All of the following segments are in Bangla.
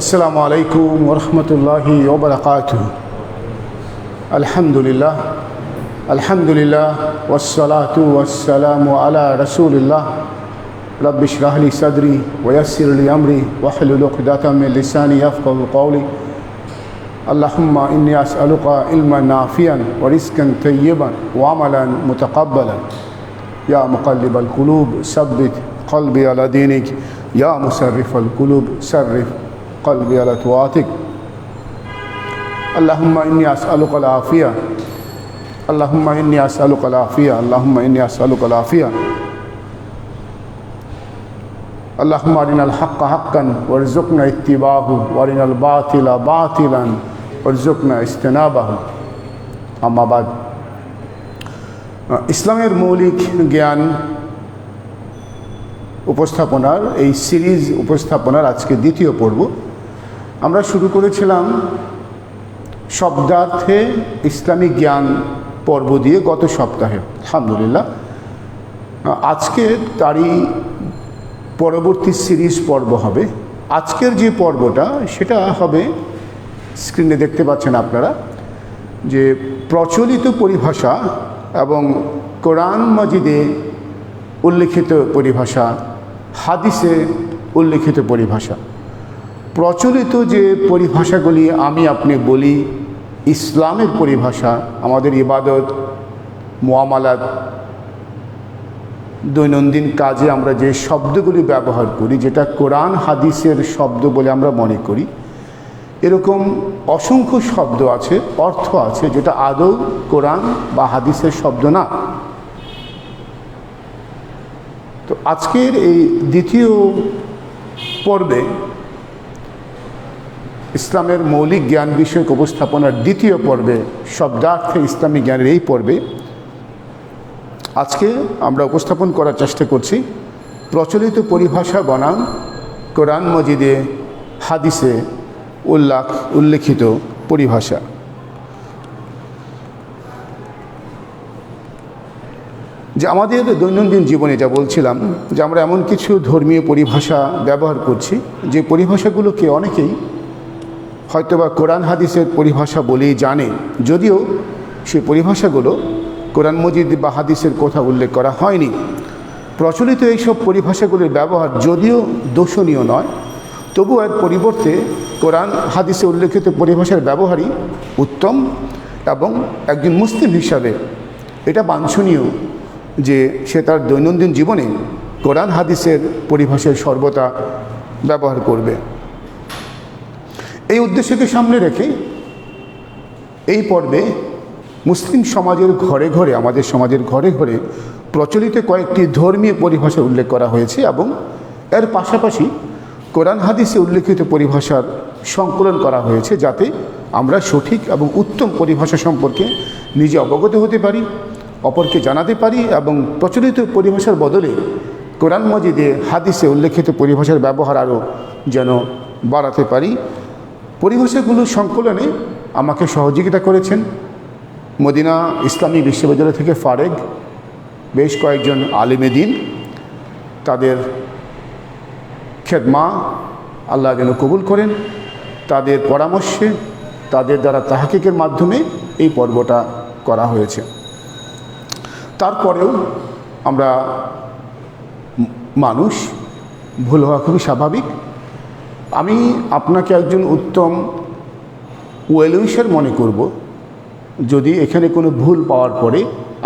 السلام عليكم ورحمة الله وبركاته. الحمد لله والصلاة والسلام على رسول الله. رب اشرح لي صدري ويسر لي أمري واحلل عقدة من لساني يفقهوا قولي. اللهم إني أسألك علما نافعا ورزقا طيبا وعملا متقبلا. يا مقلب القلوب ثبت قلبي على دينك. يا مصرف القلوب صرف قلبي على طاعتك. اللهم إني أسألك العافية. اللهم إني أسألك العافية. اللهم إني أسألك العافية. اللهم أرنا الحق حقا وارزقنا اتباعه وأرنا الباطل باطلا وارزقنا اجتنابه. أما بعد, ইসলামের মৌলিক জ্ঞান উপস্থাপনার এই সিরিজ উপস্থাপনার আজকে দ্বিতীয় পর্ব আমরা শুরু করেছিলাম শব্দার্থে ইসলামিক জ্ঞান পর্ব দিয়ে গত সপ্তাহে। আলহামদুলিল্লাহ, আজকে তারই পরবর্তী সিরিজ পর্ব হবে। আজকের যে পর্বটা সেটা হবে, স্ক্রিনে দেখতে পাচ্ছেন আপনারা, যে প্রচলিত পরিভাষা এবং কোরআন মাজিদে উল্লেখিত পরিভাষা, হাদিসে উল্লেখিত পরিভাষা। প্রচলিত যে পরিভাষাগুলি আমি আপনি বলি, ইসলামের পরিভাষা, আমাদের ইবাদত, মুআমালাত, দৈনন্দিন কাজে আমরা যে শব্দগুলি ব্যবহার করি, যেটা কোরআন হাদিসের শব্দ বলে আমরা মনে করি, এরকম অসংখ্য শব্দ আছে, অর্থ আছে, যেটা আদৌ কোরআন বা হাদিসের শব্দ না। তো আজকের এই দ্বিতীয় পর্বে, ইসলামের মৌলিক জ্ঞান বিষয়ক উপস্থাপনার দ্বিতীয় পর্বে, শব্দার্থে ইসলামিক জ্ঞানের এই পর্বে আজকে আমরা উপস্থাপন করার চেষ্টা করছি প্রচলিত পরিভাষা বনাম কোরআন মজিদে হাদিসে উল্লেখিত পরিভাষা। যে আমাদের দৈনন্দিন জীবনে, যা বলছিলাম, যে আমরা এমন কিছু ধর্মীয় পরিভাষা ব্যবহার করছি যে পরিভাষাগুলোকে অনেকেই হয়তোবা কোরআন হাদিসের পরিভাষা বলেই জানে, যদিও সেই পরিভাষাগুলো কোরআন মজিদ বা হাদিসের কথা উল্লেখ করা হয়নি। প্রচলিত এইসব পরিভাষাগুলির ব্যবহার যদিও দোষণীয় নয়, তবু এর পরিবর্তে কোরআন হাদিসে উল্লেখিত পরিভাষার ব্যবহারই উত্তম, এবং একজন মুসলিম হিসাবে এটা বাঞ্ছনীয় যে সে তার দৈনন্দিন জীবনে কোরআন হাদিসের পরিভাষার সর্বদা ব্যবহার করবে। এই উদ্দেশ্যকে সামনে রেখে এই পর্বে মুসলিম সমাজের ঘরে ঘরে, আমাদের সমাজের ঘরে ঘরে প্রচলিত কয়েকটি ধর্মীয় পরিভাষা উল্লেখ করা হয়েছে, এবং এর পাশাপাশি কোরআন হাদিসে উল্লেখিত পরিভাষার সংকলন করা হয়েছে, যাতে আমরা সঠিক এবং উত্তম পরিভাষা সম্পর্কে নিজে অবগত হতে পারি, অপরকে জানাতে পারি, এবং প্রচলিত পরিভাষার বদলে কোরআন মাজিদে হাদিসে উল্লেখিত পরিভাষার ব্যবহার আরও যেন বাড়াতে পারি। পরিভাষাগুলো সংকলনে আমাকে সহযোগিতা করেছেন মদিনা ইসলামী বিশ্ববিদ্যালয় থেকে ফারেগ বেশ কয়েকজন আলেমে দ্বীন। তাদের খেদমা আল্লাহ যেন কবুল করেন। তাদের পরামর্শে, তাদের দ্বারা তাহকিকের মাধ্যমে এই পর্বটা করা হয়েছে। তারপরেও আমরা মানুষ, ভুল হওয়া খুবই স্বাভাবিক। আমি আপনাকে একজন উত্তম ওয়েলউইশার মনে করব যদি এখানে কোনো ভুল পাওয়ার পরে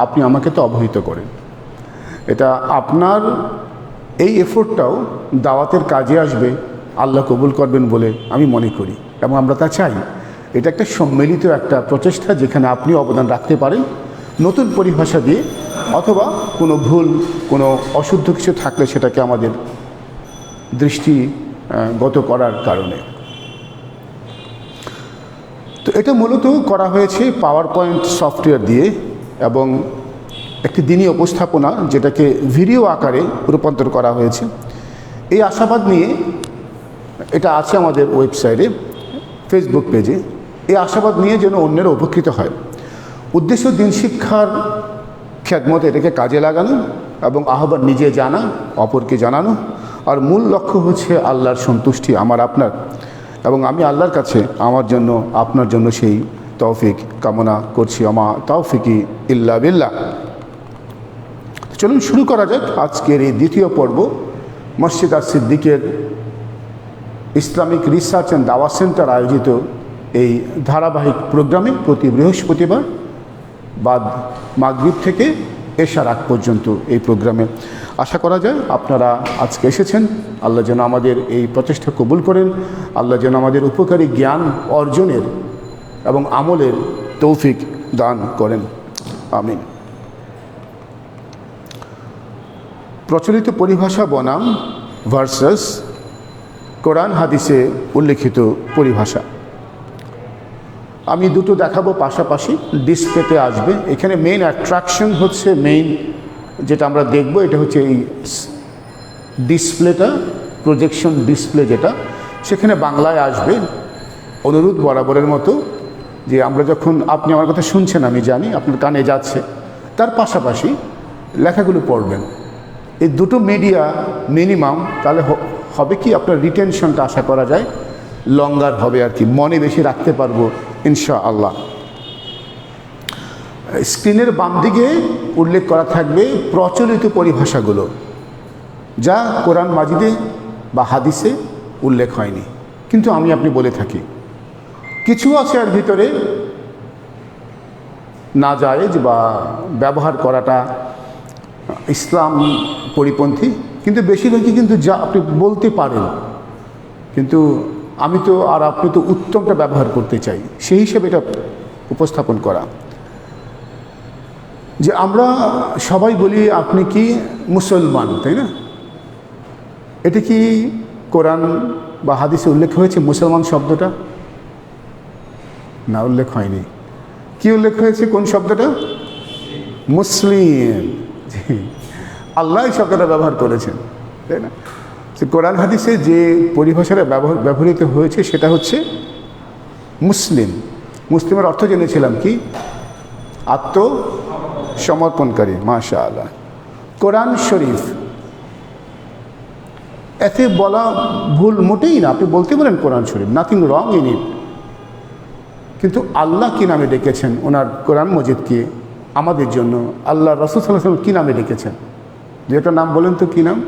আপনি আমাকে তো অবহিত করেন। এটা আপনার এই এফোর্টটাও দাওয়াতের কাজে আসবে, আল্লাহ কবুল করবেন বলে আমি মনে করি, এবং আমরা তা চাই। এটা একটা সম্মিলিত একটা প্রচেষ্টা, যেখানে আপনি অবদান রাখতে পারেন নতুন পরিভাষা দিয়ে, অথবা কোনো ভুল, কোনো অশুদ্ধ কিছু থাকলে সেটাকে আমাদের দৃষ্টিগত করার কারণে। তো এটা মূলত করা হয়েছে পাওয়ার পয়েন্ট সফটওয়্যার দিয়ে, এবং একটি দিনী উপস্থাপনা যেটাকে ভিডিও আকারে রূপান্তর করা হয়েছে। এই আশাবাদ নিয়ে, এটা আছে আমাদের ওয়েবসাইটে, ফেসবুক পেজে, এই আশাবাদ নিয়ে যেন অন্যেরা উপকৃত হয়। উদ্দেশ্য দিন শিক্ষার খেদমতে এটাকে কাজে লাগানো, এবং আহ্বান নিজে জানা, অপরকে জানানো, আর মূল লক্ষ্য হচ্ছে আল্লাহর সন্তুষ্টি আমার আপনার। এবং আমি আল্লাহর কাছে আমার জন্য আপনার জন্য সেই তৌফিক কামনা করছি। আমা তৌফিকি ইল্লা বিল্লাহ। চলুন শুরু করা যাক আজকের এই দ্বিতীয় পর্ব মসজিদ আর সিদ্দিকের ইসলামিক রিসার্চ অ্যান্ড দাওয়াত সেন্টার আয়োজিত এই ধারাবাহিক প্রোগ্রামে প্রতি বৃহস্পতিবার বাদ মাগরিব থেকে এশার আগ পর্যন্ত এই প্রোগ্রামে আশা করা যায় আপনারা আজকে এসেছেন। আল্লাহ যেন আমাদের এই প্রচেষ্টা কবুল করেন, আল্লাহ যেন আমাদের উপকারী জ্ঞান অর্জনের এবং আমলের তৌফিক দান করেন, আমিন। প্রচলিত পরিভাষা বনাম ভার্সাস কোরআন হাদিসে উল্লেখিত পরিভাষা, আমি দুটো দেখাবো পাশাপাশি, ডিসপ্লেতে আসবে। এখানে মেইন অ্যাট্রাকশন হচ্ছে, মেইন যেটা আমরা দেখব এটা হচ্ছে এই ডিসপ্লেটা, প্রজেকশন ডিসপ্লে যেটা, সেখানে বাংলায় আসবে। অনুরোধ বরাবরের মতো যে আমরা যখন, আপনি আমার কথা শুনছেন আমি জানি, আপনার কানে যাচ্ছে, তার পাশাপাশি লেখাগুলো পড়বেন। এই দুটো মিডিয়া মিনিমাম, তাহলে হবে কি আপনার রিটেনশনটা আশা করা যায় লঙ্গার হবে আর কি, মনে বেশি রাখতে পারবো ইনশাআল্লাহ। স্ক্রিনের বাম দিকে উল্লেখ করা থাকবে প্রচলিত পরিভাষাগুলো, যা কোরআন মাজিদে বা হাদিসে উল্লেখ হয়নি, কিন্তু আমি আপনি বলে থাকি। কিছু আছে এর ভিতরে নাজায়েজ বা ব্যবহার করাটা ইসলাম পরিপন্থী, কিন্তু বেশিরভাগই কিন্তু যা আপনি বলতে পারেন, কিন্তু আমি তো আর আপনি তো উত্তমটা ব্যবহার করতে চাই, সেই হিসেবে এটা উপস্থাপন করা। যে আমরা সবাই বলি আপনি কি মুসলমান, তাই না? এটা কি কোরআন বা হাদিসে উল্লেখ হয়েছে মুসলমান শব্দটা? না, উল্লেখ হয়নি। কি উল্লেখ হয়েছে কোন শব্দটা? মুসলিম। আল্লাহ এই শব্দটা ব্যবহার করেছেন, তাই না? কোরআন হাদিসে যে পরিভাষাটা ব্যবহৃত হয়েছে সেটা হচ্ছে মুসলিম। মুসলিমের অর্থ জেনেছিলাম কি? আত্মসমর্পণকারী। মাশাআল্লাহ। কোরআন শরীফ, এতে বলা ভুল মোটেই না, আপনি বলতে পারেন কোরআন শরীফ, নাথিং রং ইন ইট। কিন্তু আল্লাহ কী নামে ডেকেছেন ওনার কোরআন মজিদকে আমাদের জন্য? আল্লাহ রাসূল সাল্লাল্লাহু আলাইহি ওয়াসাল্লাম কী নামে ডেকেছেন? যেটা নাম বলেন তো, কী নাম?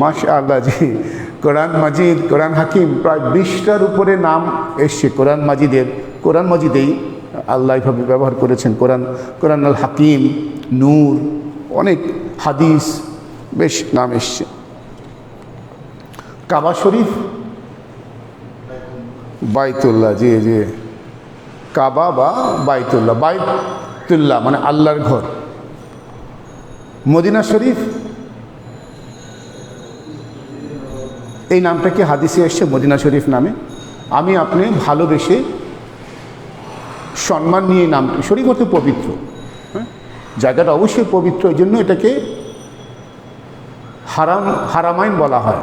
মাশাআল্লাহ। জি, কোরআন মাজিদ, কোরআন হাকিম, প্রায় 20টার উপরে নাম এসছে কোরআন মাজিদের। কোরআন মাজিদেই আল্লাহ এইভাবে ব্যবহার করেছেন। কোরআন আল হাকিম, নূর, অনেক হাদিস, বেশ নাম এসছে। কাবা শরীফ, বাইতুল্লাহ, জি জি, কাবা বা বাইতুল্লাহ, বাইতুল্লাহ মানে আল্লাহর ঘর। মদিনা শরীফ, এই নামটা কি হাদিসে এসছে মদিনা শরীফ নামে? আমি আপনি ভালোবেসে সম্মান নিয়ে নামটি, শরীফ অর্থ পবিত্র, হ্যাঁ, জায়গাটা অবশ্যই পবিত্র, এই জন্য এটাকে হারামাইন বলা হয়।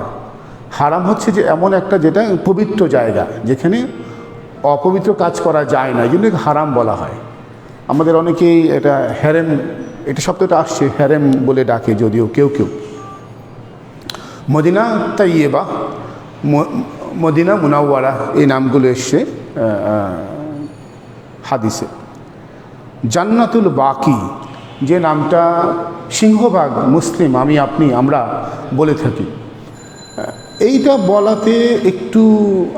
হারাম হচ্ছে যে এমন একটা যেটা পবিত্র জায়গা, যেখানে অপবিত্র কাজ করা যায় না, এই জন্য হারাম বলা হয়। আমাদের অনেকেই এটা হেরেম, এটা শব্দটা আসছে, হেরেম বলে ডাকে যদিও কেউ কেউ। মদিনা তাইয়েবা, মদিনা মুনাওয়ারা, এই নামগুলো এসছে হাদিসে। জান্নাতুল বাকি, যে নামটা সিংহভাগ মুসলিম, আমি আপনি আমরা বলে থাকি, এইটা বলাতে একটু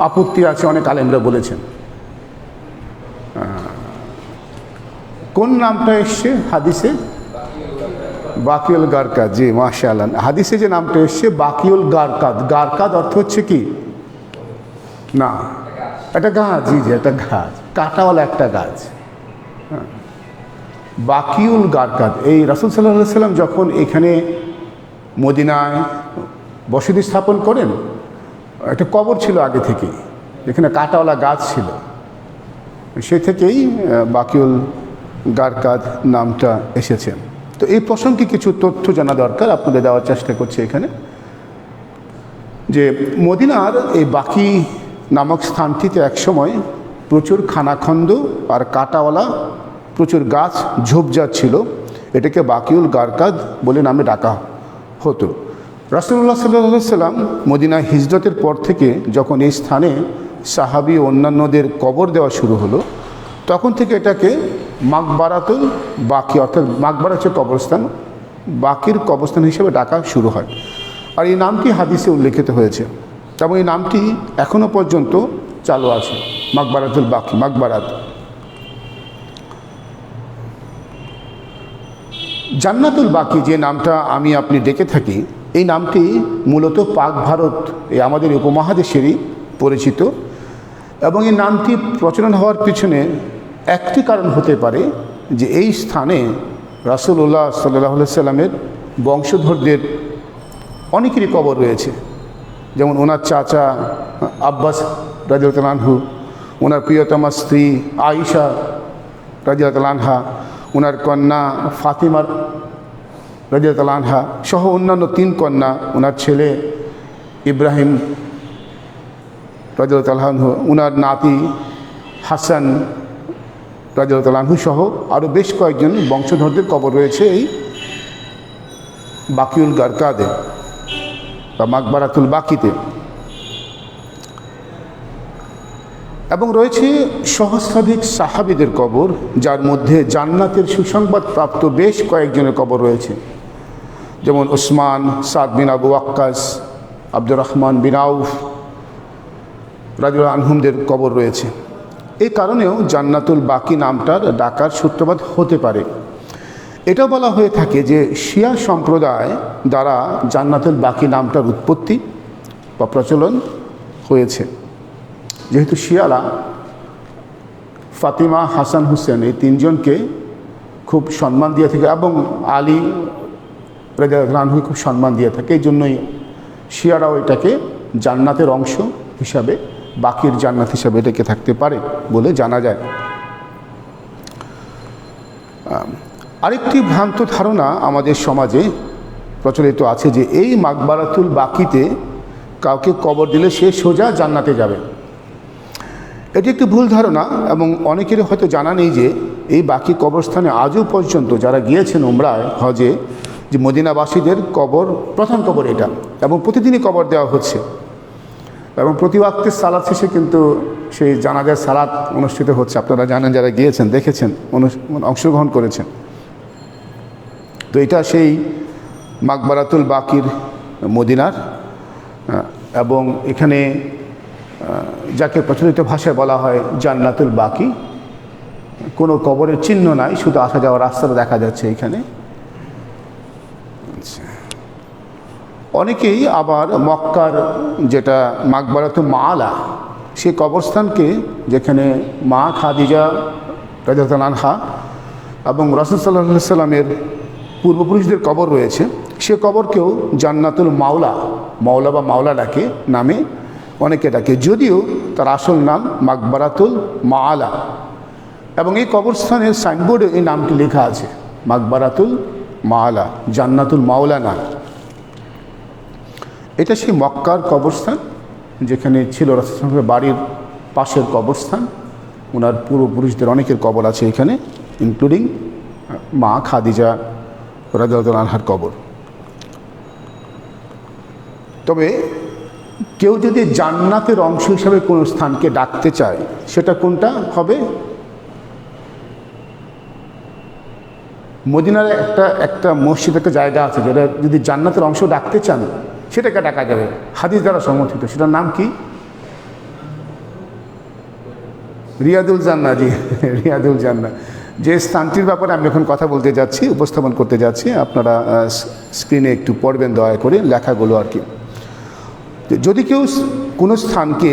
আপত্তি আছে, অনেক আলেমরা বলেছেন। কোন নামটা এসছে হাদিসে? বাকিউল গারকাদ। জি মাশাআল্লাহ। হাদিসে যে নামটা এসছে বাকিউল গারকাদ, গারকাদ অর্থ হচ্ছে কি? না, একটা গাছ। জি জি, একটা গাছ, কাঁটাওয়ালা একটা গাছ। হ্যাঁ, বাকিউল গারকাদ। এই রাসূল সাল্লাল্লাহু আলাইহি ওয়াসাল্লাম যখন এখানে মদিনায় বসতি স্থাপন করেন, একটা কবর ছিল আগে থেকে, এখানে কাঁটাওয়ালা গাছ ছিল, সে থেকেই বাকিউল গারকাদ নামটা এসেছে। তো এই প্রসঙ্গে কিছু তথ্য জানা দরকার, আপনাদের দেওয়ার চেষ্টা করছি এখানে। যে মদিনার এই বাকি নামক স্থানটিতে একসময় প্রচুর খানাখন্দ আর কাঁটাওয়ালা প্রচুর গাছ ঝোপঝাড় ছিল, এটাকে বাকিউল গারকাদ বলে নামে ডাকা হতো। রাসূলুল্লাহ সাল্লাল্লাহু আলাইহি ওয়াসাল্লাম মদিনা হিজরতের পর থেকে যখন এই স্থানে সাহাবী ও অন্যান্যদের কবর দেওয়া শুরু হলো, তখন থেকে এটাকে মাকবারাতুল বাকি, অর্থাৎ মাকবারা হচ্ছে কবরস্থান, বাকির কবরস্থান হিসেবে ডাকা শুরু হয়। আর এই নামটি হাদিসে উল্লেখিত হয়েছে এবং এই নামটি এখনও পর্যন্ত চালু আছে, মাকবারাতুল বাকি, মাকবারাত। জান্নাতুল বাকি যে নামটা আমি আপনি ডেকে থাকি, এই নামটি মূলত পাক ভারত, এই আমাদের উপমহাদেশেরই পরিচিত, এবং এই নামটি প্রচলন হওয়ার পিছনে একটি কারণ হতে পারে যে এই স্থানে রাসূলুল্লাহ সাল্লাল্লাহু আলাইহি সাল্লামের বংশধরদের অনেকেরই কবর রয়েছে, যেমন ওনার চাচা আব্বাস রাদিয়াল্লাহু আনহু, ওনার প্রিয়তমা স্ত্রী আয়েশা রাদিয়াল্লাহু আনহা, ওনার কন্যা ফাতিমা রাদিয়াল্লাহু আনহা সহ অন্যান্য 3 কন্যা, ওনার ছেলে ইব্রাহিম রাদিয়াল্লাহু আনহু, ওনার নাতি হাসান রাদিয়াল্লাহু আনহু সহ আরও বেশ কয়েকজন বংশধরদের কবর রয়েছে এই বাকিউল গারকাদে বা মাকবারাতুল বাকিতে। এবং রয়েছে সহস্রাধিক সাহাবীদের কবর, যার মধ্যে জান্নাতের সুসংবাদ প্রাপ্ত বেশ কয়েকজনের কবর রয়েছে, যেমন ওসমান, সাদ বিন আবু ওয়াক্কাস, আব্দুর রহমান বিন আউফ রাদিয়াল্লাহু আনহুমদের কবর রয়েছে। এই কারণেও জান্নাতুল বাকি নামটার ডাকার সূত্রপাত হতে পারে। এটা বলা হয়ে থাকে যে শিয়া সম্প্রদায় দ্বারা জান্নাতুল বাকি নামটার উৎপত্তি বা প্রচলন হয়েছে, যেহেতু শিয়ারা ফাতিমা, হাসান, হুসেন এই 3 জনকে খুব সম্মান দিয়ে থাকে এবং আলী রাদিয়াল্লাহু আনহু খুব সম্মান দিয়ে থাকে, এই জন্যই শিয়ারাও এটাকে জান্নাতের অংশ হিসাবে, বাকির জান্নাত হিসাবে ডেকে থাকতে পারে বলে জানা যায়। আরেকটি ভ্রান্ত ধারণা আমাদের সমাজে প্রচলিত আছে যে এই মাকবারাতুল বাকিতে কাউকে কবর দিলে সে সোজা জান্নাতে যাবে। এটি একটি ভুল ধারণা এবং অনেকেরই হয়তো জানা নেই যে এই বাকি কবরস্থানে আজও পর্যন্ত যারা গিয়েছেন উমরায়, হজে, যে মদিনাবাসীদের কবর প্রধান কবর এটা, এবং প্রতিদিনই কবর দেওয়া হচ্ছে এবং প্রতি ওয়াক্তের সালাত শেষে কিন্তু সেই জানাজার সালাত অনুষ্ঠিত হচ্ছে। আপনারা জানেন, যারা গিয়েছেন, দেখেছেন, অংশগ্রহণ করেছেন। তো এটা সেই মাকবারাতুল বাকির মদিনার, এবং এখানে যাকে প্রচলিত ভাষায় বলা হয় জান্নাতুল বাকি, কোনো কবরের চিহ্ন নাই, শুধু আসা যাওয়ার রাস্তাটা দেখা যাচ্ছে এখানে। অনেকেই আবার মক্কার যেটা মাকবারাতুল মাআলা, সেই কবরস্থানকে, যেখানে মা খাদিজা রাদিয়াল্লাহু আনহা এবং রাসূল সাল্লাল্লাহু আলাইহি সাল্লামের পূর্বপুরুষদের কবর রয়েছে, সে কবরকেও জান্নাতুল মাওলা, মাওলা বা মাওলা ডাকে নামে অনেকে ডাকে, যদিও তার আসল নাম মাকবারাতুল মাআলা। এবং এই কবরস্থানের সাইনবোর্ডে এই নামটি লেখা আছে, মাকবারাতুল মাআলা, জান্নাতুল মাওলা না। এটা সেই মক্কার কবরস্থান যেখানে ছিল রাসূল সাল্লাল্লাহু আলাইহি ওয়াসাল্লামের বাড়ির পাশের কবরস্থান। ওনার পূর্বপুরুষদের অনেকের কবর আছে এখানে, ইনক্লুডিং মা খাদিজা রাদিয়াল্লাহু আনহার কবর। তবে কেউ যদি জান্নাতের অংশ হিসাবে কোনো স্থানকে ডাকতে চায়, সেটা কোনটা হবে? মদিনার একটা মসজিদ, একটা জায়গা আছে যেটা যদি জান্নাতের অংশ ডাকতে চান, সেটাকে ডাকা যাবে, হাদিস দ্বারা সমর্থিত। সেটার নাম কি? রিয়াদুল জান্নাহ। জি, রিয়াদুল জান্নাহ। যে স্থানটির ব্যাপারে আমি এখন কথা বলতে যাচ্ছি, উপস্থাপন করতে যাচ্ছি, আপনারা স্ক্রিনে একটু পড়বেন দয়া করে লেখাগুলো আর কি। যদি কেউ কোনো স্থানকে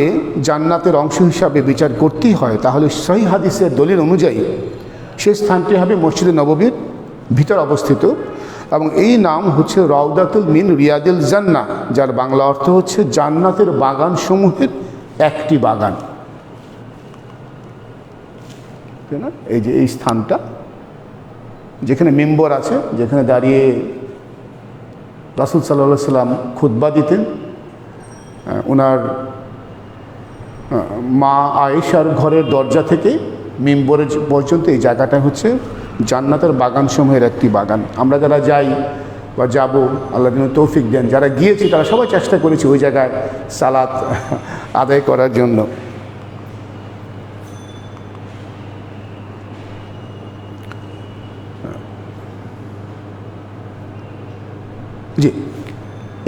জান্নাতের অংশ হিসাবে বিচার করতেই হয়, তাহলে সহিহ হাদিসের দলিল অনুযায়ী সেই স্থানটি হবে মসজিদে নববীর ভিতর অবস্থিত, এবং এই নাম হচ্ছে রাউদাতুল মিন রিয়াদিল জান্নাহ, যার বাংলা অর্থ হচ্ছে জান্নাতের বাগান সমূহের একটি বাগান। এই যে এই স্থানটা, যেখানে মেম্বর আছে, যেখানে দাঁড়িয়ে রাসূল সাল্লাল্লাহু আলাইহি সাল্লাম খুতবা দিতেন, ওনার মা আয়েশার ঘরের দরজা থেকে মেম্বরের পর্যন্ত এই জায়গাটা হচ্ছে জান্নাতের বাগান সমূহের একটি বাগান। আমরা যারা যাই বা যাব, আল্লাহ যেন তৌফিক দেন, যারা গিয়েছি তারা সবাই চেষ্টা করেছি ওই জায়গায় সালাত আদায় করার জন্য। জি,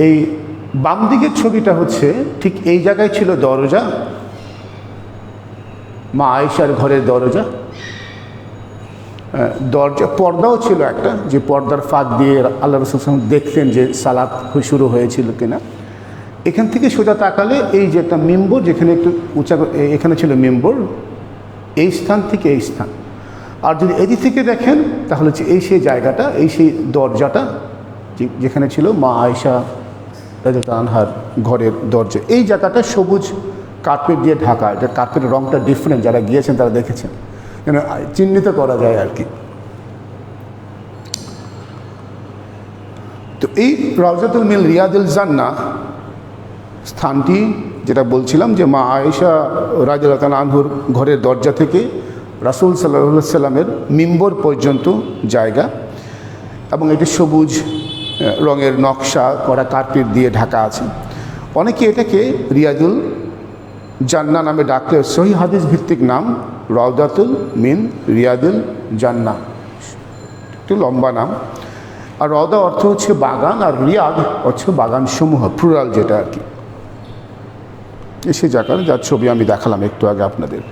এই বাম দিকের ছবিটা হচ্ছে ঠিক এই জায়গায় ছিল দরজা, মা আয়েশার ঘরের দরজা। দরজা পর্দাও ছিল একটা, যে পর্দার ফাঁক দিয়ে আল্লাহ রাসূল দেখতেন যে সালাত শুরু হয়েছিল কিনা। এখান থেকে সোজা তাকালে এই যে একটা মিম্বর, যেখানে একটু উঁচা, এখানে ছিল মিম্বর, এই স্থান থেকে এই স্থান। আর যদি এদিক থেকে দেখেন তাহলে এই সেই জায়গাটা, এই সেই দরজাটা যেখানে ছিল মা আয়েশা রাদিয়াল্লাহু আনহার ঘরের দরজা। এই জায়গাটা সবুজ কার্পেট দিয়ে ঢাকা। এটা কার্পেটের রঙটা ডিফারেন্ট, যারা গিয়েছেন তারা দেখেছেন, যেন চিহ্নিত করা যায় আর কি। তো এই রাউজাতুল মিন রিয়াদুল জান্নাহ স্থানটি, যেটা বলছিলাম যে মা আয়েশা রাদিয়াল্লাহু তাআলা আনহুর ঘরের দরজা থেকে রাসূল সাল্লাল্লাহু আলাইহি সাল্লামের মিম্বর পর্যন্ত জায়গা, এবং এটি সবুজ রঙের নকশা করা কার্পেট দিয়ে ঢাকা আছে। অনেকে এটাকে রিয়াদুল জান্নাহ নামে ডাকলেও সহিহ হাদিস ভিত্তিক নাম রাউদাতুল মিন রিয়াদুল জান্নাহ, একটু লম্বা নাম। আর রওদা অর্থ হচ্ছে বাগান, আর রিয়াদ হচ্ছে বাগান সমূহ, প্লুরাল যেটা আর কি। সেই জায়গার যার ছবি আমি দেখালাম একটু আগে আপনাদের।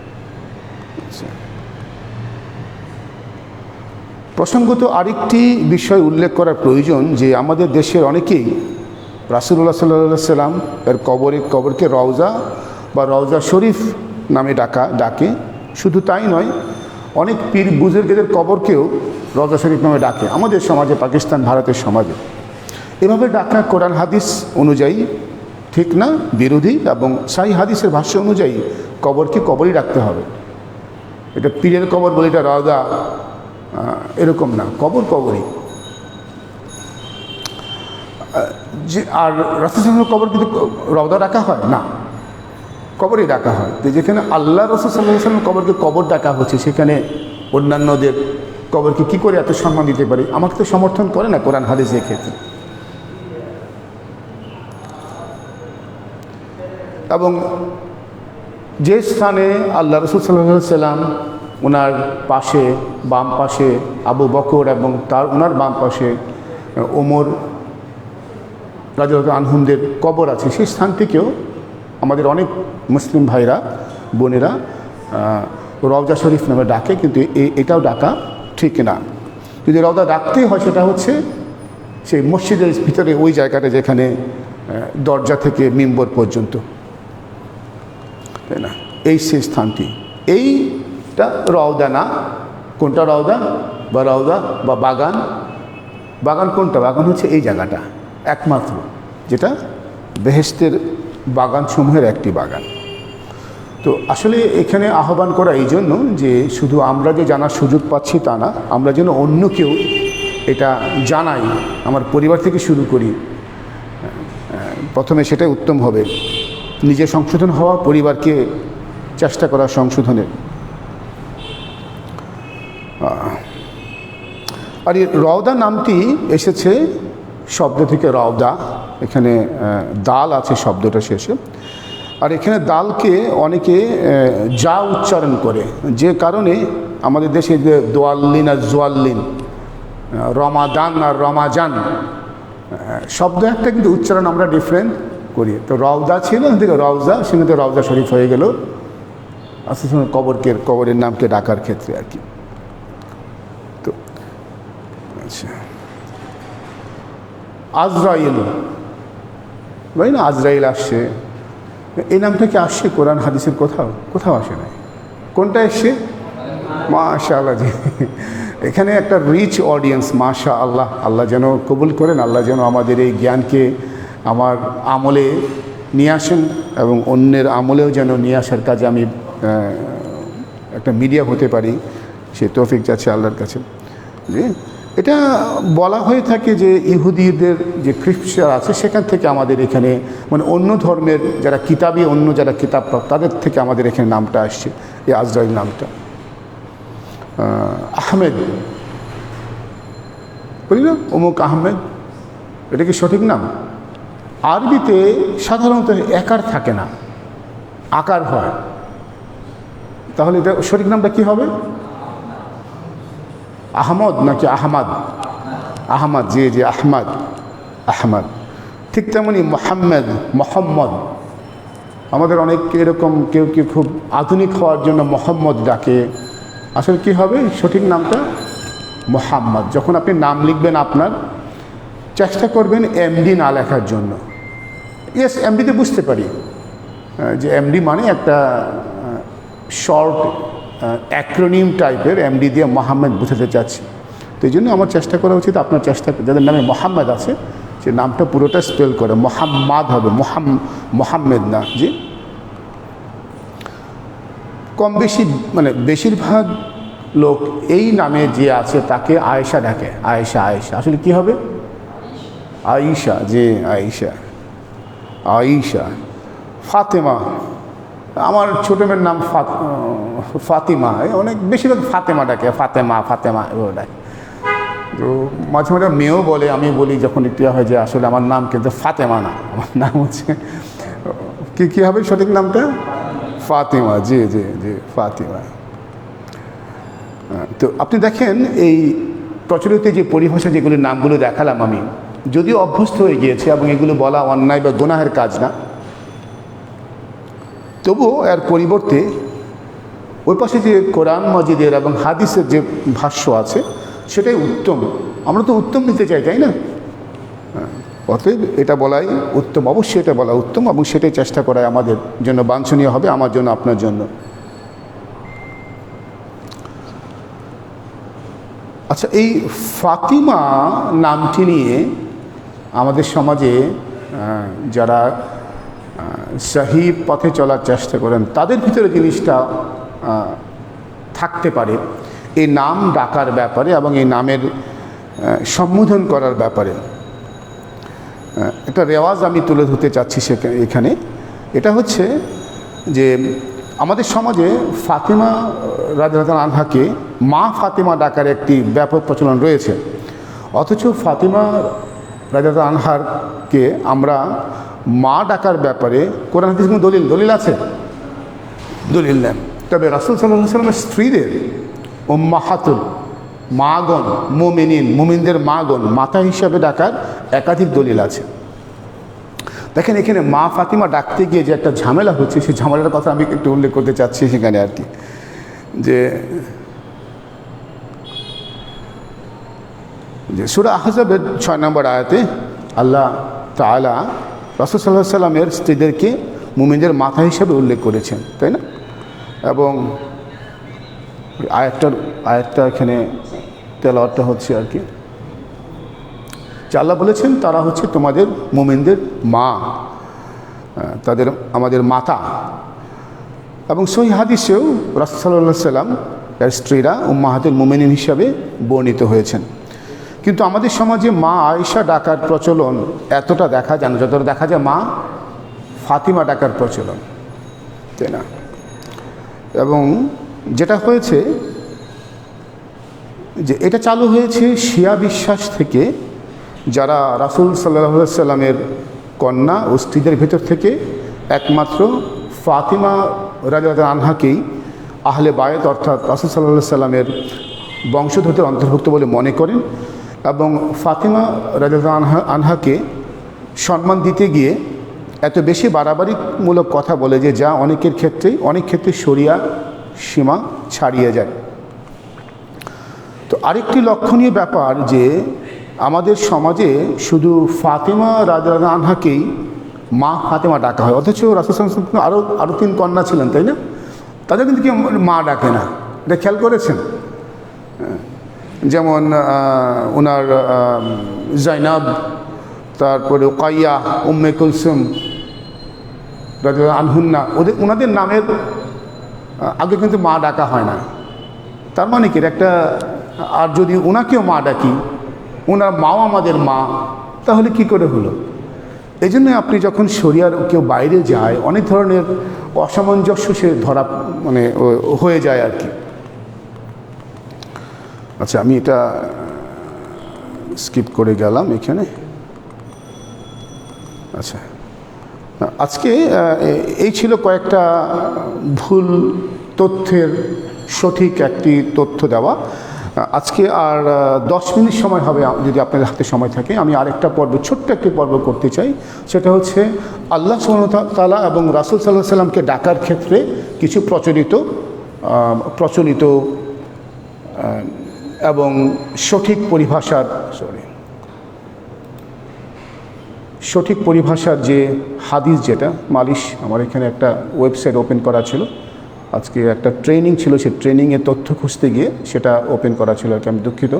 প্রসঙ্গত আরেকটি বিষয় উল্লেখ করার প্রয়োজন, যে আমাদের দেশের অনেকেই রাসূলুল্লাহ সাল্লাল্লাহু আলাইহি সাল্লাম এর কবরকে রওজা বা রওজা শরীফ নামে ডাকে। শুধু তাই নয়, অনেক পীর বুজুর্গদের কবরকেও রওজা শরীফ নামে ডাকে আমাদের সমাজে, পাকিস্তান ভারতের সমাজে। এভাবে ডাকা কোরআন হাদিস অনুযায়ী ঠিক না, বিরোধী, এবং সহিহ হাদিসের ভাষ্য অনুযায়ী কবরকে কবরই রাখতে হবে। এটা পীরের কবর বলে এটা রওজা এরকম না, কবর কবরই। যে আর রাসূল সাল্লাল্লাহু কবর কিন্তু রওজা রাখা হয় না, কবরই ডাকা হয়। তো যেখানে আল্লাহ রাসূল সাল্লাল্লাহু আলাইহি ওয়াসাল্লাম কবরকে কবর ডাকা হচ্ছে, সেখানে অন্যান্যদের কবরকে কী করে এত সম্মান দিতে পারি? আমাকে তো সমর্থন করে না কোরআন হাদিসের ক্ষেত্রে। এবং যে স্থানে আল্লাহ রাসূল সাল্লাল্লাহু আলাইহি ওয়াসাল্লাম, ওনার পাশে বাম পাশে আবু বকর, এবং ওনার বাম পাশে ওমর রাদিয়াল্লাহু আনহুমদের কবর আছে, সেই স্থান থেকেও আমাদের অনেক মুসলিম ভাইরা বোনেরা রওজা শরীফ নামে ডাকে, কিন্তু এটাও ডাকা ঠিক না। যদি রওজা ডাকতেই হয়, সেটা হচ্ছে সেই মসজিদের ভিতরে ওই জায়গাটা যেখানে দরজা থেকে মিম্বর পর্যন্ত, তাই না, এই সেই স্থানটি। এইটা রওজা না। কোনটা রওজা বা রওজা বা বাগান? বাগান কোনটা? বাগান হচ্ছে এই জায়গাটা একমাত্র, যেটা বেহেশতের বাগানসমূহের একটি বাগান। তো আসলে এখানে আহ্বান করা এই জন্য যে শুধু আমরা যে জানার সুযোগ পাচ্ছি তা না, আমরা যেন অন্যকেও এটা জানাই। আমার পরিবার থেকে শুরু করি, প্রথমে সেটাই উত্তম হবে। নিজে সংশোধন হওয়া, পরিবারকে চেষ্টা করা সংশোধনের। আর এই রওদা নামটি এসেছে শব্দ থেকে রওদা, এখানে দাল আছে শব্দটা শেষে। আর এখানে দালকে অনেকে যা উচ্চারণ করে, যে কারণে আমাদের দেশে যে দোয়াল্লিন আর জোয়াল্লিন, রমাদান আর রমাজান শব্দ একটা, কিন্তু উচ্চারণ আমরা ডিফারেন্ট করি। তো রওদা ছিল, এখান থেকে রওজা, সেখান থেকে রওজা শরীফ হয়ে গেল আস্তে আস্তে কবরের নামকে ডাকার ক্ষেত্রে আর কি। তো আচ্ছা, আজরাইল, বলি না আজরাইল আসছে, এই নামটা কি আসছে কোরআন হাদিসের কোথাও আসে নাই। কোনটা এসছে? মাশাআল্লাহ জি, এখানে একটা রিচ অডিয়েন্স, মাশাআল্লাহ। আল্লাহ যেন কবুল করেন, আল্লাহ যেন আমাদের এই জ্ঞানকে আমার আমলে নিয়ে আসেন, এবং অন্যের আমলেও যেন নিয়ে আসার কাজে আমি একটা মিডিয়া হতে পারি, সে তৌফিক চাচ্ছে আল্লাহর কাছে। যে এটা বলা হয়ে থাকে যে ইহুদিদের যে খ্রিস্টান আছে, সেখান থেকে আমাদের এখানে, মানে অন্য ধর্মের যারা কিতাবী, অন্য যারা কিতাব, তাদের থেকে আমাদের এখানে নামটা আসছে, এই আজরাইল নামটা। আহমেদ, বলি না অমুক আহমেদ, এটা কি সঠিক নাম? আরবিতে সাধারণত একার থাকে না, আকার হয়। তাহলে এটা সঠিক নামটা কি হবে? আহমদ নাকি আহমাদ? আহমদ, জি জি আহমদ। আহমদ। ঠিক তেমনি মোহাম্মদ, মোহাম্মদ, আমাদের অনেক এরকম কেউ কেউ খুব আধুনিক হওয়ার জন্য মোহাম্মদ ডাকে। আসলে কি হবে সঠিক নামটা মোহাম্মদ। যখন আপনি নাম লিখবেন আপনার, চেষ্টা করবেন এমডি না লেখার জন্য। ইয়েস, এমডিতে বুঝতে পারি যে এমডি মানে একটা শর্ট অ্যাক্রোনিম টাইপের, এমডি দিয়ে মোহাম্মদ বোঝাতে চাচ্ছি। তো এই জন্য আমার চেষ্টা করা উচিত আপনার চেষ্টা, যাদের নামে মোহাম্মদ আছে সে নামটা পুরোটা স্পেল করে মোহাম্মদ হবে, মোহাম্মদ না। জি, কম বেশি মানে বেশিরভাগ লোক এই নামে যে আছে তাকে আয়েশা ডাকে। আয়েশা, আয়েশা আসলে কি হবে আয়েশা, যে আয়েশা, আয়েশা। ফাতেমা, আমার ছোটো মেয়ের নাম ফাতিমা, অনেক বেশিরভাগ ফাতেমা ডাকে, ফাতেমা ফাতেমা এভাবে ডাকে। তো মাঝে মাঝে মেয়েও বলে, আমি বলি যখন একটু হয় যে আসলে আমার নাম কিন্তু ফাতেমা না, আমার নাম হচ্ছে কী হবে সঠিক নামটা ফাতিমা। জি জি জি, ফাতিমা। তো আপনি দেখেন এই প্রচলিত যে পরিভাষা যেগুলি নামগুলো দেখালাম আমি, যদিও অভ্যস্ত হয়ে গিয়েছে এবং এগুলো বলা অন্যায় বা গুনাহের কাজ না, তবুও এর পরিবর্তে ওই পাশে যে কোরআন মাজিদের এবং হাদিসের যে ভাষ্য আছে সেটাই উত্তম। আমরা তো উত্তম নিতে চাই, তাই না? অতএব এটা বলাই উত্তম, অবশ্যই এটা বলা উত্তম, এবং সেটাই চেষ্টা করাই আমাদের জন্য বাঞ্ছনীয় হবে, আমার জন্য, আপনার জন্য। আচ্ছা, এই ফাতিমা নামটি নিয়ে আমাদের সমাজে যারা সহি পথে চলার চেষ্টা করেন তাদের ভিতরে জিনিসটা থাকতে পারে এই নাম ডাকার ব্যাপারে এবং এই নামের সম্বোধন করার ব্যাপারে। একটা রেওয়াজ আমি তুলে ধরতে চাচ্ছি এখানে। এটা হচ্ছে যে আমাদের সমাজে ফাতিমা রাদিয়াল্লাহু আনহাকে মা ফাতিমা ডাকার একটি ব্যাপক প্রচলন রয়েছে, অথচ ফাতিমা রাদিয়াল্লাহু আনহাকে আমরা মা ডাকার ব্যাপারে কোরআন হাদিস কোনো দলিল আছে? দলিল নেন। তবে রাসূল সাল্লাল্লাহু আলাইহি ওয়াসাল্লামের স্ত্রীদের উম্মাহাতুল, মাগণ, মুমিনদের মাগণ, মাতা হিসাবে ডাকার একাধিক দলিল আছে। দেখেন এখানে মা ফাতিমা ডাকতে গিয়ে যে একটা ঝামেলা হচ্ছে, সেই ঝামেলার কথা আমি একটু উল্লেখ করতে চাচ্ছি সেখানে আর কি। যে সূরা আহজাবের 6 নম্বর আয়াতে আল্লাহ তাআলা রাসূল সাল্লাল্লাহু আলাইহি ওয়াসাল্লামের স্ত্রীদেরকে মুমিনদের মাথা হিসাবে উল্লেখ করেছেন, তাই না? এবং আয়াতটা এখানে তেলাওয়াতটা হচ্ছে আর কি, যে আল্লাহ বলেছেন তারা হচ্ছে তোমাদের মুমিনদের মা, তাদের আমাদের মাতা। এবং সহিহ হাদিসেও রাসূল সাল্লাল্লাহু আলাইহি ওয়াসাল্লাম এর স্ত্রীরা উম্মাহাতুল মুমিনিন হিসাবে বর্ণিত হয়েছেন। কিন্তু আমাদের সমাজে মা আয়েশা ডাকার প্রচলন এতটা দেখা যায় না, যতটা দেখা যায় মা ফাতিমা ডাকার প্রচলন, তাই না? এবং যেটা হয়েছে যে এটা চালু হয়েছে শিয়া বিশ্বাস থেকে, যারা রাসূল সাল্লাল্লাহু আলাইহি ওয়াসাল্লামের কন্যা ও স্ত্রীদের ভেতর থেকে একমাত্র ফাতিমা রাদিয়াল্লাহু আনহাকেই আহলে বায়ত অর্থাৎ রাসূল সাল্লাল্লাহু আলাইহি ওয়াসাল্লামের বংশধরদের অন্তর্ভুক্ত বলে মনে করেন, এবং ফাতিমা রাদিয়াল্লাহু আনহাকে সম্মান দিতে গিয়ে এত বেশি বাড়াবাড়িমূলক কথা বলে যে যা অনেক ক্ষেত্রে শরিয়া সীমা ছাড়িয়ে যায়। তো আরেকটি লক্ষণীয় ব্যাপার যে আমাদের সমাজে শুধু ফাতিমা রাদিয়াল্লাহু আনহাকেই মা ফাতিমা ডাকা হয়, অথচ রাসূল সাল্লাল্লাহু আলাইহি ওয়াসাল্লাম আরও 3 কন্যা ছিলেন, তাই না? তাদের কিন্তু কেউ মা ডাকে না, এটা খেয়াল করেছেন? যেমন ওনার জাইনাব, তারপরে রুকাইয়া, উম্মে কুলসুম রাদিয়াল্লাহু আনহুন্না, ওনাদের নামের আগে কিন্তু মা ডাকা হয় না। তার মানে কি একটা, আর যদি ওনাকেও মা ডাকি, ওনার মাও আমাদের মা, তাহলে কি করে হলো? এই জন্য আপনি যখন শরিয়ার কেউ বাইরে যায় অনেক ধরনের অসামঞ্জস্য সে ধরা হয়ে যায় আর কি। আচ্ছা, আমি এটা স্কিপ করে গেলাম এখানে। আচ্ছা, আজকে এই ছিল কয়েকটা ভুল তথ্যের সঠিক একটি তথ্য দেওয়া। আজকে আর 10 মিনিট সময় হবে, যদি আপনাদের হাতে সময় থাকে। আমি আরেকটা পর্ব, ছোট্ট একটি পর্ব করতে চাই। সেটা হচ্ছে আল্লাহ সুবহানাহু ওয়া তাআলা এবং রাসূল সাল্লাল্লাহু আলাইহি সাল্লামকে ডাকার ক্ষেত্রে কিছু প্রচলিত এবং সঠিক পরিভাষার যে হাদিস, যেটা মালিশ, আমার এখানে একটা ওয়েবসাইট ওপেন করা ছিল, আজকে একটা ট্রেনিং ছিল, সেই ট্রেনিংয়ের তথ্য খুঁজতে গিয়ে সেটা ওপেন করা ছিল আর কি। আমি দুঃখিত।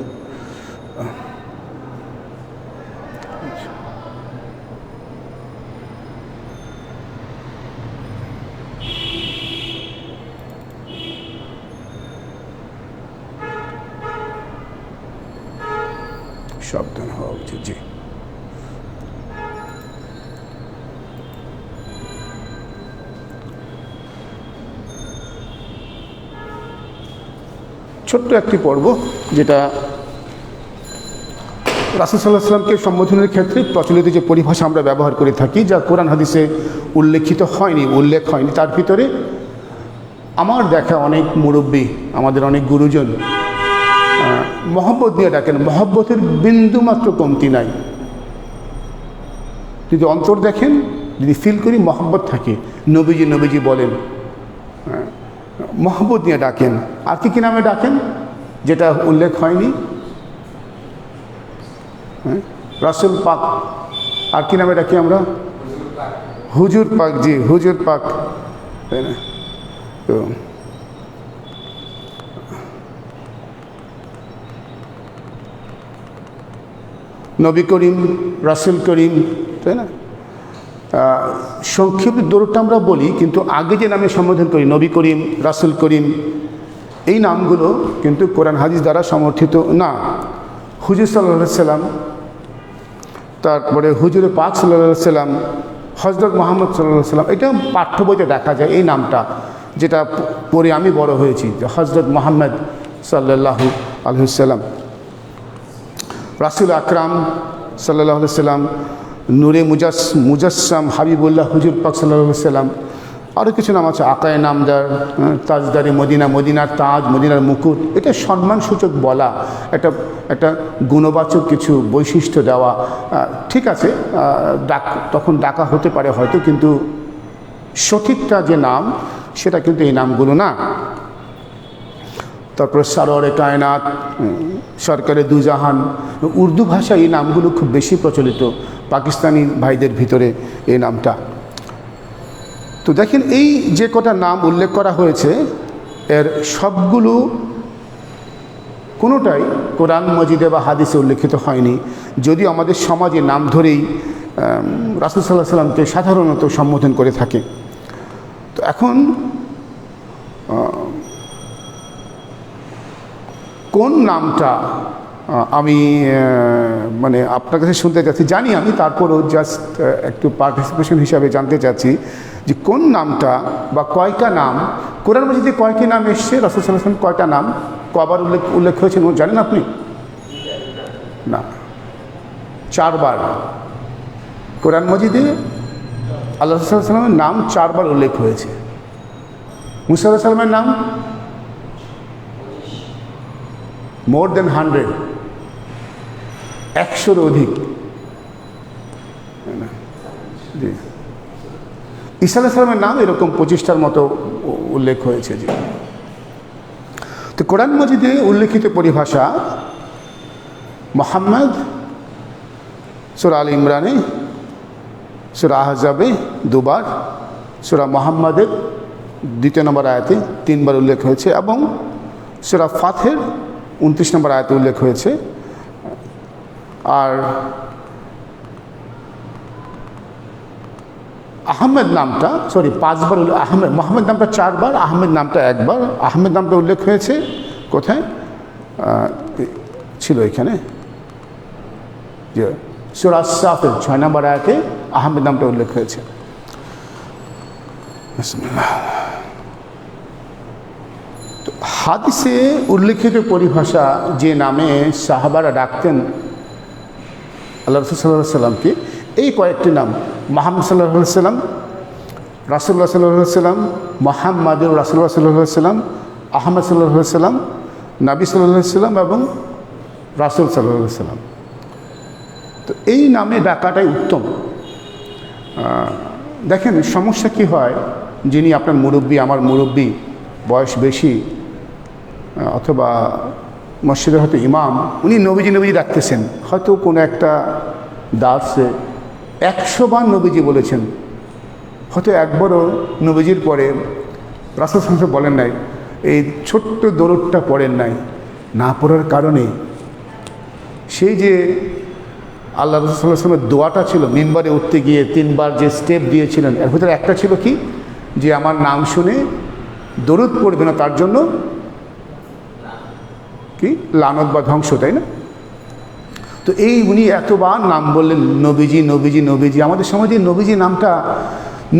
সাবধান হওয়া উচিত। জি, ছোট্ট একটি পর্ব, যেটা রাসূল সাল্লাল্লাহু আলাইহি ওয়াসাল্লামকে সম্বোধনের ক্ষেত্রে প্রচলিত যে পরিভাষা আমরা ব্যবহার করে থাকি, যা কোরআন হাদিসে উল্লেখ হয়নি, তার ভিতরে আমার দেখা অনেক মুরব্বী, আমাদের অনেক গুরুজন মহব্বত নিয়ে ডাকেন। মহব্বতের বিন্দুমাত্র কমতি নাই। যদি অন্তর দেখেন, যদি ফিল করি মহব্বত থাকে, নবীজি বলেন, মহব্বত নিয়ে ডাকেন। আর কি নামে ডাকেন যেটা উল্লেখ হয়নি? রাসূল পাক। আর কি নামে ডাকি আমরা? হুজুর পাক। জি, হুজুর পাক, তাই না? তো নবী করিম, রাসূল করিম, তাই না? সংক্ষিপ্ত দূরটা আমরা বলি, কিন্তু আগে যে নামে সম্বোধন করি, নবী করিম, রাসূল করিম, এই নামগুলো কিন্তু কোরআন হাদিস দ্বারা সমর্থিত না। হুজুর সাল্লাল্লাহু আলাইহি সাল্লাম, তারপরে হুজুরে পাক সাল্লাল্লাহু আলাইহি সাল্লাম, হযরত মুহাম্মদ সাল্লাল্লাহু আলাইহি সাল্লাম, এটা পাঠ্য বইতে দেখা যায় এই নামটা, যেটা পরে আমি বড় হয়েছি, হযরত মুহাম্মদ সাল্লাল্লাহু আলাইহি সাল্লাম। রাসূল আকরাম সাল্লাল্লাহু আলাইহি সাল্লাম, নূরে মুজাসসাম হাবিবুল্লাহ হুজুর পাক সাল্লাল্লাহু আলাইহি সাল্লাম। আরও কিছু নাম আছে, আকায়ে নামদার, তাজদারে মদিনা, মদিনার তাজ, মদিনার মুকুট। এটা সম্মানসূচক বলা, একটা গুণবাচক কিছু বৈশিষ্ট্য দেওয়া। ঠিক আছে, তখন ডাকা হতে পারে হয়তো, কিন্তু সঠিকটা যে নাম সেটা কিন্তু এই নামগুলো না। তারপরে সারোয়ারে কায়নাত, সরকারে দুজাহান, উর্দু ভাষায় এই নামগুলো খুব বেশি প্রচলিত, পাকিস্তানি ভাইদের ভিতরে এই নামটা। তো দেখেন, এই যে কটা নাম উল্লেখ করা হয়েছে, এর সবগুলো কোনোটাই কোরআন মজিদে বা হাদিসে উল্লেখিত হয়নি। যদিও আমাদের সমাজে নাম ধরেই রাসূল সাল্লাল্লাহু আলাইহি সাল্লামকে সাধারণত সম্বোধন করে থাকে। তো এখন কোন নামটা আমি মানে আপনার কাছে শুনতে চাচ্ছি, জানি আমি, তারপরও জাস্ট একটু পার্টিসিপেশন হিসাবে জানতে চাচ্ছি যে কোন নামটা বা কয়টা নাম কোরআন মাজিদে, কয়টি নাম এসছে, রাসূল সাল্লাল্লাহু আলাইহি ওয়াসাল্লাম কয়টা নাম কবার উল্লেখ হয়েছে জানেন আপনি? না, 4 বার কোরআন মাজিদে আল্লাহ রাসূল সাল্লাল্লাহু আলাইহি ওয়াসাল্লামের নাম 4 বার উল্লেখ হয়েছে। মুসা আলাইহিস সালামের নাম মোর দেন 100, 100-এর অধিক। জি, ঈসা আলাইহিস সালামের নাম এরকম 25টার মতো উল্লেখ হয়েছে। জি, তো কোরআন মাজিদে উল্লেখিত পরিভাষা মুহাম্মদ সূরা আল ইমরানে, সূরা আহজাবে 2 বার, সূরা মুহাম্মাদের 2 নম্বর আয়াতে 3 বার উল্লেখ হয়েছে, এবং সূরা ফাতহের 29 নম্বর আয়াতে উল্লেখ হয়েছে। আর আহমেদ নামটা 5 বার, মোহাম্মদ নামটা 4 বার, আহমেদ নামটা 1 বার। আহমেদ নামটা উল্লেখ হয়েছে কোথায় ছিল? এখানে যে সূরা সাফের 6 নম্বর আয়াতে আহমেদ নামটা উল্লেখ হয়েছে। বিসমিল্লাহ। হাদিসে উল্লেখিত পরিভাষা যে নামে সাহাবারা ডাকতেন আল্লাহ রাসূল সাল্লাল্লাহু আলাইহি সাল্লামকে, এই কয়েকটি নাম: মুহাম্মদ সাল্লাল্লাহু আলাইহি সাল্লাম, রাসূলুল্লাহ সাল্লাল্লাহু আলাইহি সাল্লাম, মুহাম্মাদুর রাসূলুল্লাহ সাল্লাল্লাহু আলাইহি সাল্লাম, আহমদ সাল্লাল্লাহু আলাইহি সাল্লাম, নবী সাল্লাল্লাহু আলাইহি সাল্লাম এবং রাসূল সাল্লাল্লাহু আলাইহি সাল্লাম। তো এই নামে ডাকাটাই উত্তম। দেখেন সমস্যা কি হয়, যিনি আপনার মুরব্বী, আমার মুরব্বী, বয়স বেশি, অথবা মসজিদের হয়তো ইমাম, উনি নবীজি নবীজি ডাকতেছেন, হয়তো কোনো একটা দার্সে 100 বার নবীজি বলেছেন, হয়তো একবারও নবীজির পরে রাসূল সাল্লাল্লাহু আলাইহি ওয়াসাল্লাম বলেন নাই, এই ছোট্ট দরুদটা পড়েন নাই। না পড়ার কারণে সেই যে আল্লাহ রাসূল সাল্লাল্লাহু আলাইহি ওয়াসাল্লামের দোয়াটা ছিল, মিম্বারে উঠতে গিয়ে 3 বার যে স্টেপ দিয়েছিলেন, এর ভিতরে একটা ছিল কি, যে আমার নাম শুনে দরুদ পড়বে না তার জন্য কি লানত বা ধ্বংস, তাই না? তো এই উনি এতবার নাম বললেন নবীজি নবীজি নবীজি। আমাদের সমাজে নবীজি নামটা,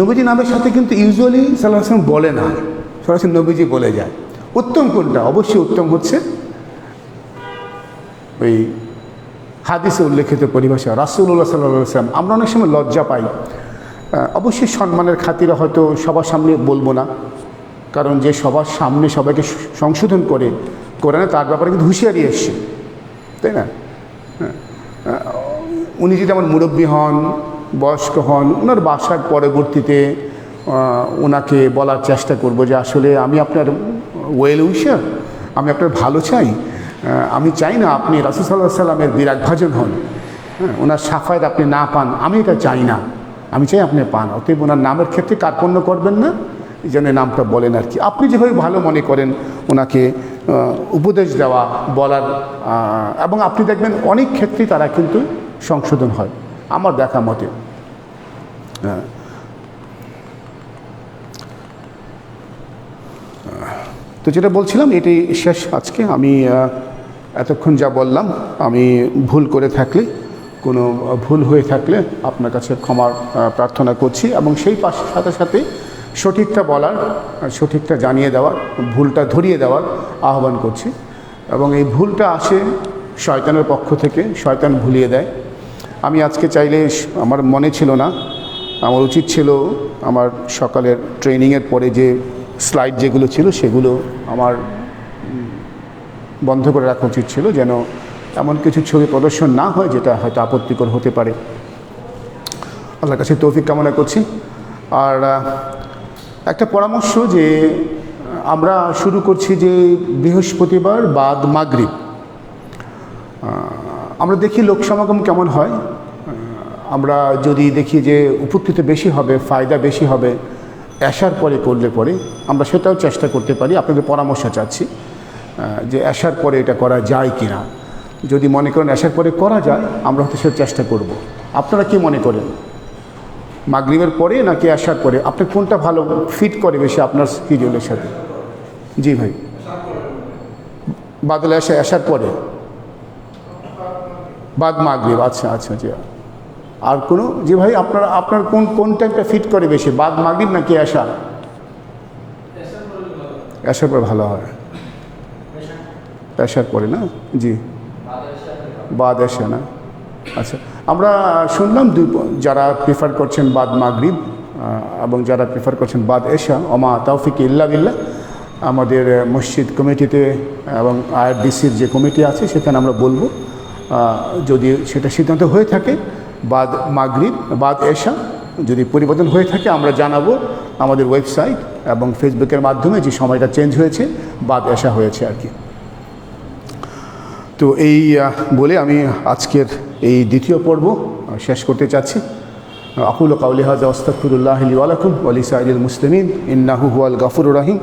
নবীজি নামের সাথে কিন্তু ইউজুয়ালি সাল্লাল্লাহু আলাইহি ওয়াসাল্লাম বলে না, সরাসরি নবীজি বলে যায়। উত্তম কোনটা? অবশ্যই উত্তম হচ্ছে ওই হাদিসে উল্লেখিত পরিভাষা রাসূলুল্লাহ সাল্লাল্লাহু আলাইহি ওয়াসাল্লাম। আমরা অনেক সময় লজ্জা পাই, অবশ্যই সম্মানের খাতিরে হয়তো সবার সামনে বলবো না, কারণ যে সবার সামনে সবাইকে সংশোধন করে কোরআনে তার ব্যাপারে কিন্তু হুঁশিয়ারি এসছে, তাই না? উনি যদি আমার মুরব্বী হন, বয়স্ক হন, ওনার বাসার পরবর্তীতে ওনাকে বলার চেষ্টা করব যে আসলে আমি আপনার ওয়েল উইশার, আমি আপনার ভালো চাই, আমি চাই না আপনি রাসূল সাল্লাল্লাহু আলাইহি ওয়াসাল্লামের বিরাগভাজন হন, ওনার সাফায়াত আপনি না পান, আমি এটা চাই না, আমি চাই আপনি পান। অতএব ওনার নামের ক্ষেত্রে কার্পণ্য করবেন না, এই জন্য নামটা বলেন আর কি। আপনি যেভাবে ভালো মনে করেন ওনাকে উপদেশ দেওয়া, বলার, এবং আপনি দেখবেন অনেক ক্ষেত্রেই তারা কিন্তু সংশোধন হয় আমার দেখা মতে। তো যেটা বলছিলাম এটাই শেষ আজকে। আমি এতক্ষণ যা বললাম, আমি ভুল করে থাকলে, কোনো ভুল হয়ে থাকলে আপনার কাছে ক্ষমা প্রার্থনা করছি, এবং সেই সাথে সাথে সঠিকটা বলার, সঠিকটা জানিয়ে দেওয়ার, ভুলটা ধরিয়ে দেওয়ার আহ্বান করছি। এবং এই ভুলটা আসে শয়তানের পক্ষ থেকে, শয়তান ভুলিয়ে দেয়। আমি আজকে চাইলে, আমার মনে ছিল না, আমার উচিত ছিল আমার সকালের ট্রেনিংয়ের পরে যে স্লাইড যেগুলো ছিল সেগুলো আমার বন্ধ করে রাখা উচিত ছিল, যেন এমন কিছু ছবি প্রদর্শন না হয় যেটা হয়তো আপত্তিকর হতে পারে। আল্লাহর কাছে তৌফিক কামনা করছি। আর একটা পরামর্শ, যে আমরা শুরু করছি যে বৃহস্পতিবার বাদ মাগরিব, আমরা দেখি লোক সমাগম কেমন হয়। আমরা যদি দেখি যে উপকৃত বেশি হবে, ফায়দা বেশি হবে এশার পরে করলে পরে, আমরা সেটাও চেষ্টা করতে পারি। আপনাদের পরামর্শ চাচ্ছি যে এশার পরে এটা করা যায় কি না। যদি মনে করেন এশার পরে করা যায়, আমরা হয়তো সেটা চেষ্টা করব। আপনারা কি মনে করেন, মাগরিবের পরে নাকি এশার পরে? আপনার কোনটা ভালো ফিট করে বেশি আপনার শিডিউলের সাথে? জি ভাই, বাদল এশার পরে, বাদ মাগরিব। আচ্ছা আচ্ছা, জি। আর কোনো, জি ভাই, আপনার কোন টাইমটা ফিট করে বেশি, বাদ মাগরিব নাকি এশা? এশার পরে ভালো হয়, এশার পরে না? জি, বাদ এশা না? আচ্ছা, আমরা শুনলাম যারা প্রেফার করছেন বাদ মাগরিব এবং যারা প্রেফার করছেন বাদ এশা, ওমা তাওফিক ইল্লা বিল্লাহ, আমাদের মসজিদ কমিটিতে এবং আইআরডিসির যে কমিটি আছে সেখানে আমরা বলবো, যদি সেটা সিদ্ধান্ত হয়ে থাকে বাদ মাগরিব বাদ এশা, যদি পরিবর্তন হয়ে থাকে আমরা জানাবো আমাদের ওয়েবসাইট এবং ফেসবুকের মাধ্যমে যে সময়টা চেঞ্জ হয়েছে, বাদ এশা হয়েছে আর কি। তো এই বলে আমি আজকের এই দ্বিতীয় পর্ব শেষ করতে চাচ্ছি। আকুলু কাউলি হাযা ওয়াস্তাগফিরুল্লাহ লি ওয়া লাকুম ওয়া লিসাইরিল মুসলিমিন ইন্নাহু হুয়াল গাফুরুর রহিম।